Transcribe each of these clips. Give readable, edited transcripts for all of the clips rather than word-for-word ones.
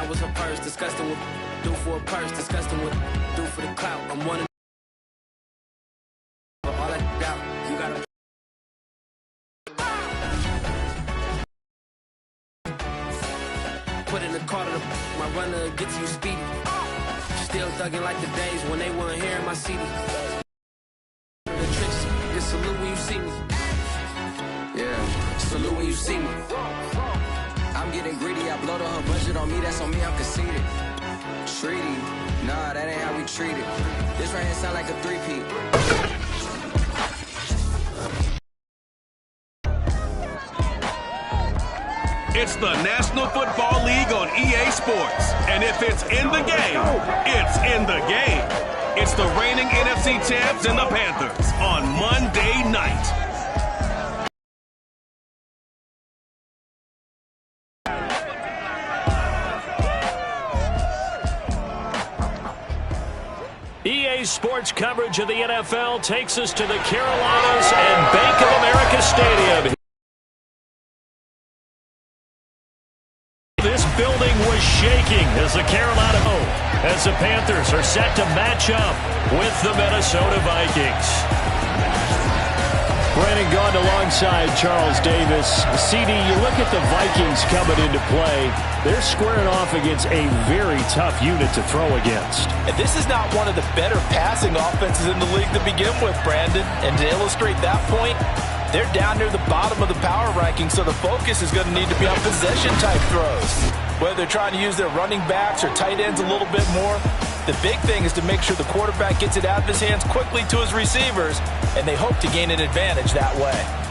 that was her first. Disgusting with do for a purse. Disgusting with do for the clout. I'm one of all that doubt. You gotta put in the car to my runner gets you speedy. Still thugging like the days when they weren't here in my CD. The tricks, just salute when you see me. Yeah, salute when you see me. I'm getting greedy, I blow to her budget on me, that's on me, I'm conceited. Treaty, nah, that ain't how we treat it. This right here sound like a three-peat. It's the National Football League on EA Sports. And if it's in the game, it's in the game. It's the reigning NFC champs and the Panthers on Monday night. EA Sports coverage of the NFL takes us to the Carolinas and Bank of America Stadium. This building was shaking as the as the Panthers are set to match up with the Minnesota Vikings. Brandon Gaudin alongside Charles Davis. CD, you look at the Vikings coming into play. They're squaring off against a very tough unit to throw against. And this is not one of the better passing offenses in the league to begin with, Brandon. And to illustrate that point, they're down near the bottom of the power ranking, so the focus is going to need to be on possession-type throws. Whether they're trying to use their running backs or tight ends a little bit more, the big thing is to make sure the quarterback gets it out of his hands quickly to his receivers, and they hope to gain an advantage that way.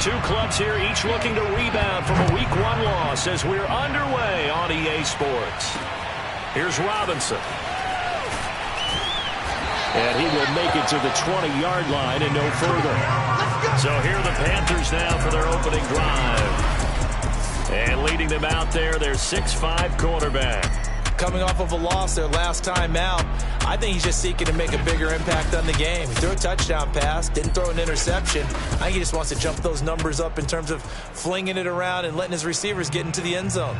two clubs here, each looking to rebound from a Week 1 loss as we're underway on EA Sports. Here's Robinson. And he will make it to the 20-yard line and no further. So here are the Panthers now for their opening drive. And leading them out there, their 6'5" quarterback. Coming off of a loss their last time out, I think he's just seeking to make a bigger impact on the game. He threw a touchdown pass, didn't throw an interception. I think he just wants to jump those numbers up in terms of flinging it around and letting his receivers get into the end zone.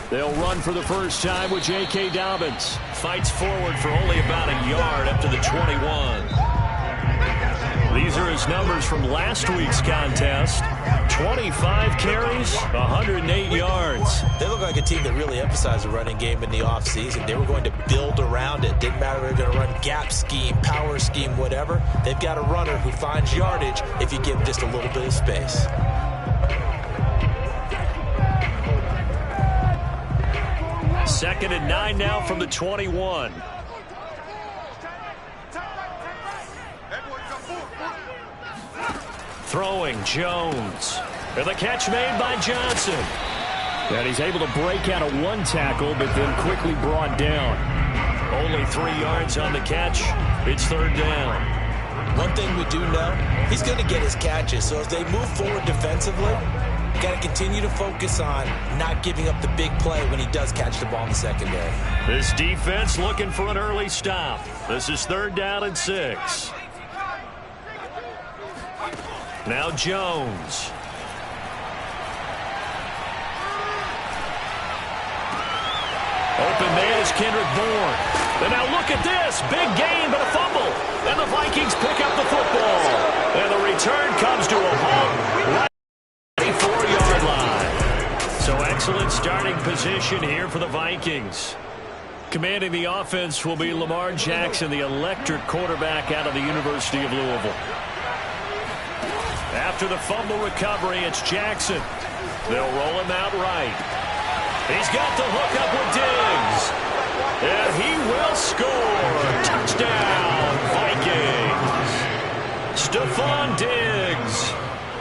They'll run for the first time with J.K. Dobbins. Fights forward for only about a yard up to the 21. These are his numbers from last week's contest. 25 carries, 108 yards. They look like a team that really emphasized the running game in the offseason. They were going to build around it. Didn't matter if they were going to run gap scheme, power scheme, whatever. They've got a runner who finds yardage if you give him just a little bit of space. Second and 9 now from the 21. Throwing Jones. And the catch made by Johnson. And he's able to break out of one tackle, but then quickly brought down. Only 3 yards on the catch. It's third down. One thing we do know, he's going to get his catches. So as they move forward defensively, you got to continue to focus on not giving up the big play when he does catch the ball in the secondary. This defense looking for an early stop. This is third down and 6. Now Jones. Open man is Kendrick Bourne. And now look at this. Big gain, but a fumble. And the Vikings pick up the football. And the return comes to a halt right at the 4-yard line. So excellent starting position here for the Vikings. Commanding the offense will be Lamar Jackson, the electric quarterback out of the University of Louisville. After the fumble recovery, it's Jackson. They'll roll him out right. He's got the hook up with Diggs. And he will score. Touchdown, Vikings. Stephon Diggs.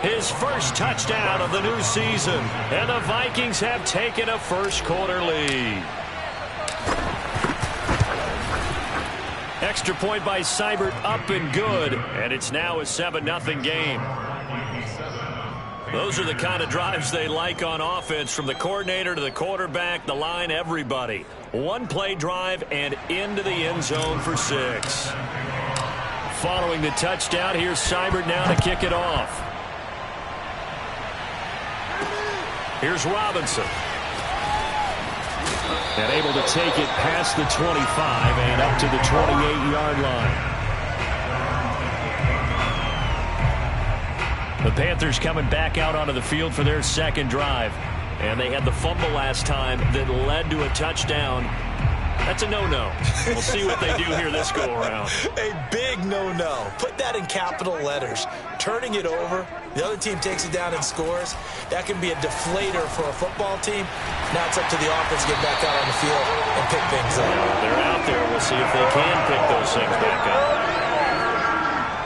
His first touchdown of the new season. And the Vikings have taken a first-quarter lead. Extra point by Seibert, up and good. And it's now a 7-0 game. Those are the kind of drives they like on offense, from the coordinator to the quarterback, the line, everybody. One-play drive and into the end zone for 6. Following the touchdown, here's Seibert now to kick it off. Here's Robinson. And able to take it past the 25 and up to the 28-yard line. The Panthers coming back out onto the field for their second drive. And they had the fumble last time that led to a touchdown. That's a no-no. We'll see what they do here this go-around. A big no-no. Put that in capital letters. Turning it over, the other team takes it down and scores. That can be a deflator for a football team. Now it's up to the offense to get back out on the field and pick things up. They're out there. We'll see if they can pick those things back up.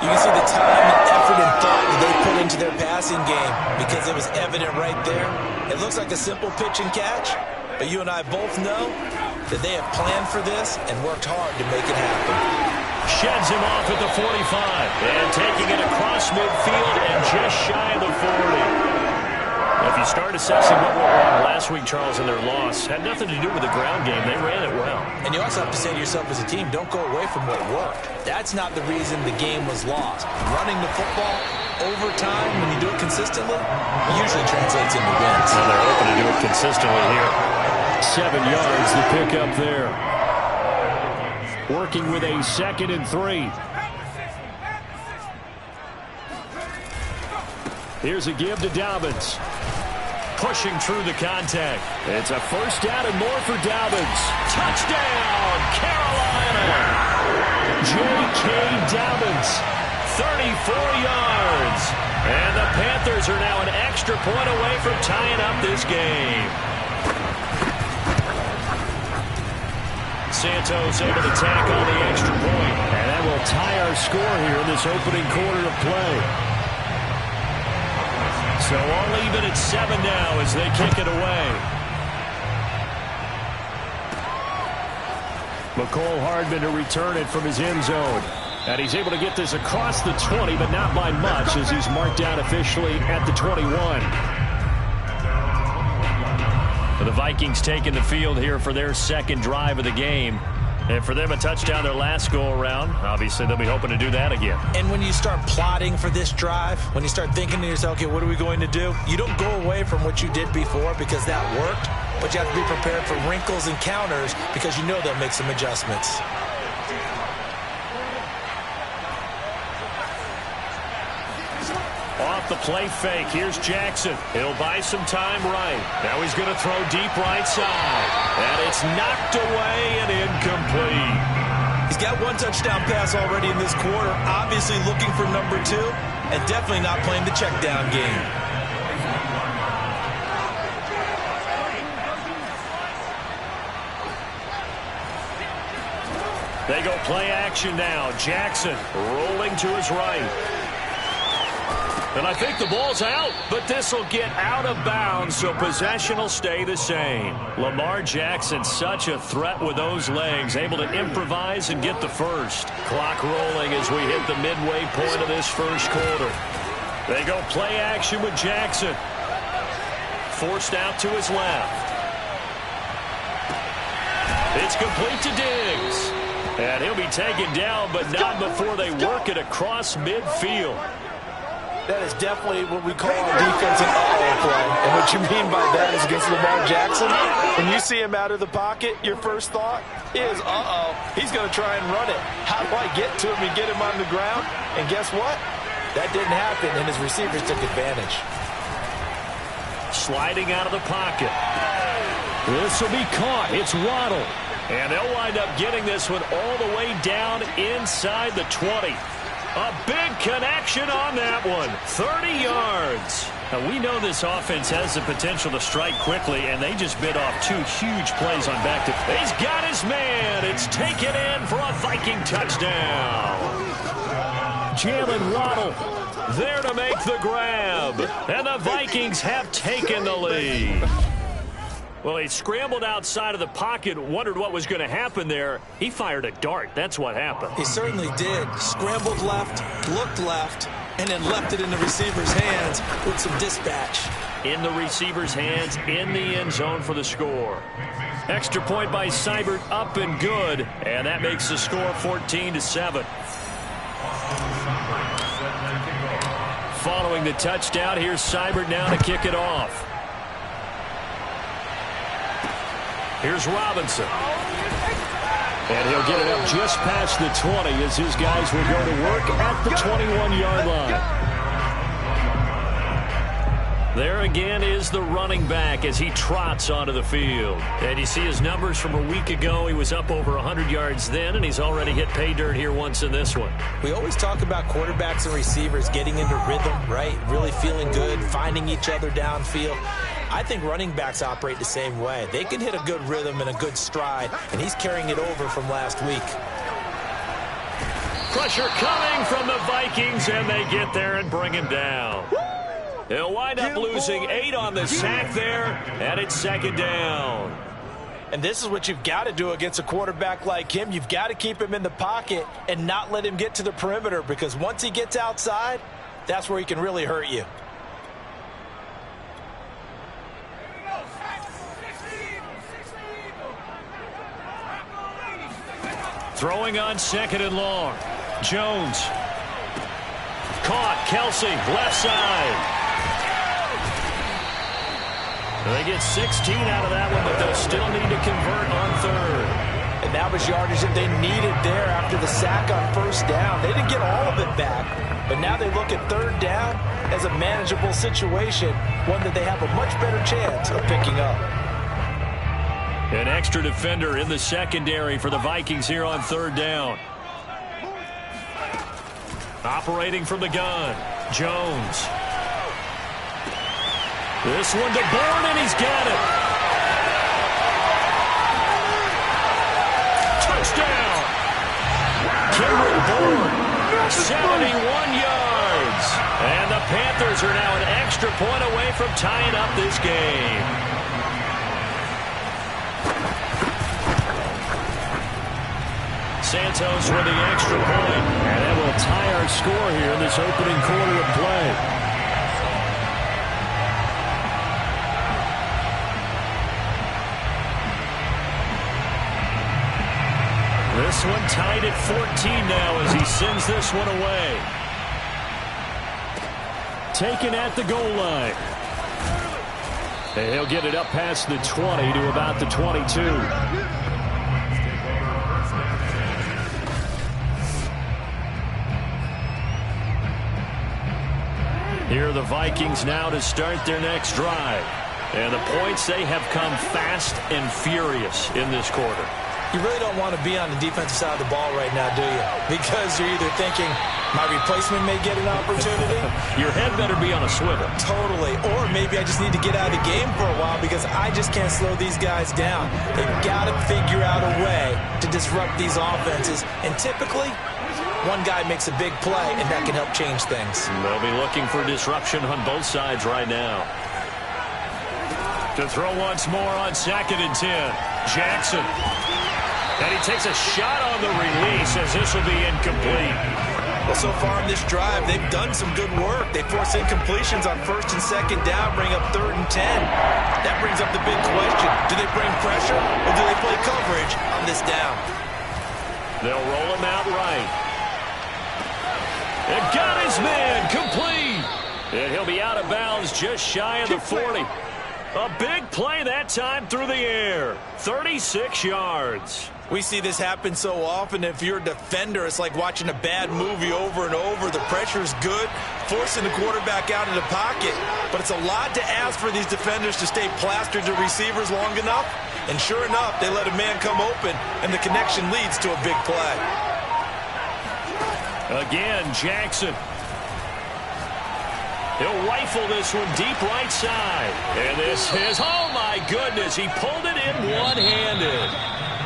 You can see the time, effort, and thought that they put into their passing game because it was evident right there. It looks like a simple pitch and catch, but you and I both know that they have planned for this and worked hard to make it happen. Sheds him off at the 45 and taking it across midfield and just shy of the 40. If you start assessing what went wrong last week, Charles, in their loss, had nothing to do with the ground game. They ran it well. And you also have to say to yourself as a team, don't go away from what worked. That's not the reason the game was lost. Running the football over time, when you do it consistently, usually translates into wins. And they're hoping to do it consistently here. 7 yards to pick up there. Working with a 2nd and 3. Here's a give to Dobbins. pushing through the contact. It's a first down and more for Dobbins. Touchdown, Carolina! J.K. Dobbins, 34 yards. And the Panthers are now an extra point away from tying up this game. Santos able to tack on the extra point. And that will tie our score here in this opening quarter of play. So all even at 7 now as they kick it away. McCole Hardman to return it from his end zone. And he's able to get this across the 20, but not by much as he's marked down officially at the 21. The Vikings taking the field here for their second drive of the game. And for them, a touchdown their last go-around. Obviously, they'll be hoping to do that again. And when you start plotting for this drive, when you start thinking to yourself, okay, what are we going to do? You don't go away from what you did before because that worked, but you have to be prepared for wrinkles and counters because you know they'll make some adjustments. Off the play fake, here's Jackson. He'll buy some time right. Now he's going to throw deep right side. And it's knocked away and incomplete. He's got one touchdown pass already in this quarter, obviously looking for number 2, and definitely not playing the check down game. They go play action now. Jackson rolling to his right. And I think the ball's out, but this will get out of bounds, so possession will stay the same. Lamar Jackson, such a threat with those legs, able to improvise and get the first. Clock rolling as we hit the midway point of this first quarter. They go play action with Jackson. Forced out to his left. It's complete to Diggs. And he'll be taken down, but not before they work it across midfield. That is definitely what we call a defensive uh-oh play. And what you mean by that is against Lamar Jackson. When you see him out of the pocket, your first thought is, uh-oh, he's going to try and run it. How do I get to him and get him on the ground? And guess what? That didn't happen, and his receivers took advantage. Sliding out of the pocket. This will be caught. It's Waddle. And they'll wind up getting this one all the way down inside the 20. A big connection on that one. 30 yards. Now, we know this offense has the potential to strike quickly, and they just bit off 2 huge plays on back-to. He's got his man. It's taken in for a Viking touchdown. Jalen Waddle there to make the grab. And the Vikings have taken the lead. Well, he scrambled outside of the pocket, wondered what was going to happen there. He fired a dart. That's what happened. He certainly did. Scrambled left, looked left, and then left it in the receiver's hands with some dispatch. In the receiver's hands, in the end zone for the score. Extra point by Seibert, up and good. And that makes the score 14-7. Following the touchdown, here's Seibert now to kick it off. Here's Robinson. And he'll get it up just past the 20 as his guys will go to work at the 21-yard line. There again is the running back as he trots onto the field. And you see his numbers from a week ago. He was up over 100 yards then, and he's already hit pay dirt here once in this one. We always talk about quarterbacks and receivers getting into rhythm, right? Really feeling good, finding each other downfield. I think running backs operate the same way. They can hit a good rhythm and a good stride, and he's carrying it over from last week. Pressure coming from the Vikings, and they get there and bring him down. He'll wind up losing 8 on the sack there, and it's second down. And this is what you've got to do against a quarterback like him. You've got to keep him in the pocket and not let him get to the perimeter, because once he gets outside, that's where he can really hurt you. Throwing on second and long. Jones. Caught. Kelsey, left side. They get 16 out of that one, but they'll still need to convert on third. And that was yardage that they needed there after the sack on first down. They didn't get all of it back, But now they look at third down as a manageable situation, one that they have a much better chance of picking up. An extra defender in the secondary for the Vikings here on third down. Operating from the gun, Jones. This one to Bourne, and he's got it. Touchdown! Kendrick Bourne, 71 yards. And the Panthers are now an extra point away from tying up this game. Santos with the extra point, and that will tie our score here in this opening quarter of play. This one tied at 14 now as he sends this one away. Taken at the goal line. And he'll get it up past the 20 to about the 22. Here are the Vikings now to start their next drive. And the points, they have come fast and furious in this quarter. You really don't want to be on the defensive side of the ball right now, do you? Because you're either thinking, my replacement may get an opportunity. Your head better be on a swivel. Totally. Or maybe I just need to get out of the game for a while because I just can't slow these guys down. They've got to figure out a way to disrupt these offenses. And typically, one guy makes a big play, and that can help change things. They'll be looking for disruption on both sides right now. To throw once more on 2nd and 10. Jackson. And he takes a shot on the release as this will be incomplete. Well, so far in this drive, they've done some good work. They force incompletions on 1st and 2nd down, bring up 3rd and 10. That brings up the big question. Do they bring pressure or do they play coverage on this down? They'll roll him out right. And got his man complete. And he'll be out of bounds just shy of the 40. A big play that time through the air. 36 yards. We see this happen so often. If you're a defender, it's like watching a bad movie over and over. The pressure's good, forcing the quarterback out of the pocket. But it's a lot to ask for these defenders to stay plastered to receivers long enough. And sure enough, they let a man come open, and the connection leads to a big play. Again, Jackson. He'll rifle this one deep right side. And this is, oh my goodness, he pulled it in one-handed.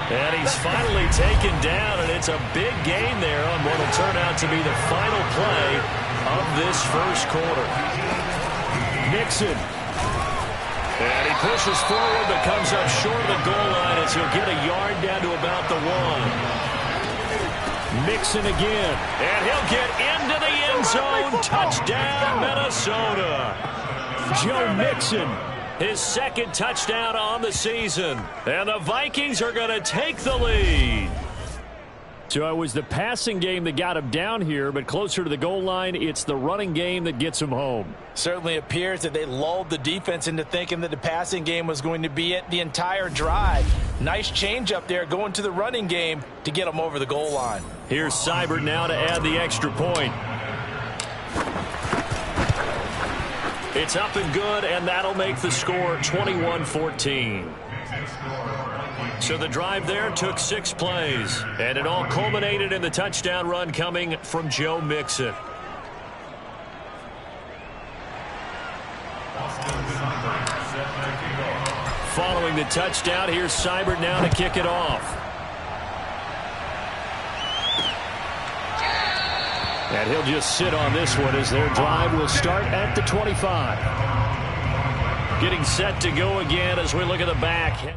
And he's finally taken down, and it's a big gain there on what will turn out to be the final play of this first quarter. Mixon. And he pushes forward but comes up short of the goal line as he'll get a yard down to about the 1. Mixon again. And he'll get into the end zone. Touchdown, Minnesota. Joe Mixon. His 2nd touchdown on the season. And the Vikings are going to take the lead. So it was the passing game that got him down here, but closer to the goal line, it's the running game that gets him home. Certainly appears that they lulled the defense into thinking that the passing game was going to be it the entire drive. Nice change up there going to the running game to get them over the goal line. Here's Seibert now to add the extra point. It's up and good, and that'll make the score 21-14. So the drive there took 6 plays, and it all culminated in the touchdown run coming from Joe Mixon. Following the touchdown, here's Seibert now to kick it off. And he'll just sit on this one as their drive will start at the 25. Getting set to go again as we look at the back.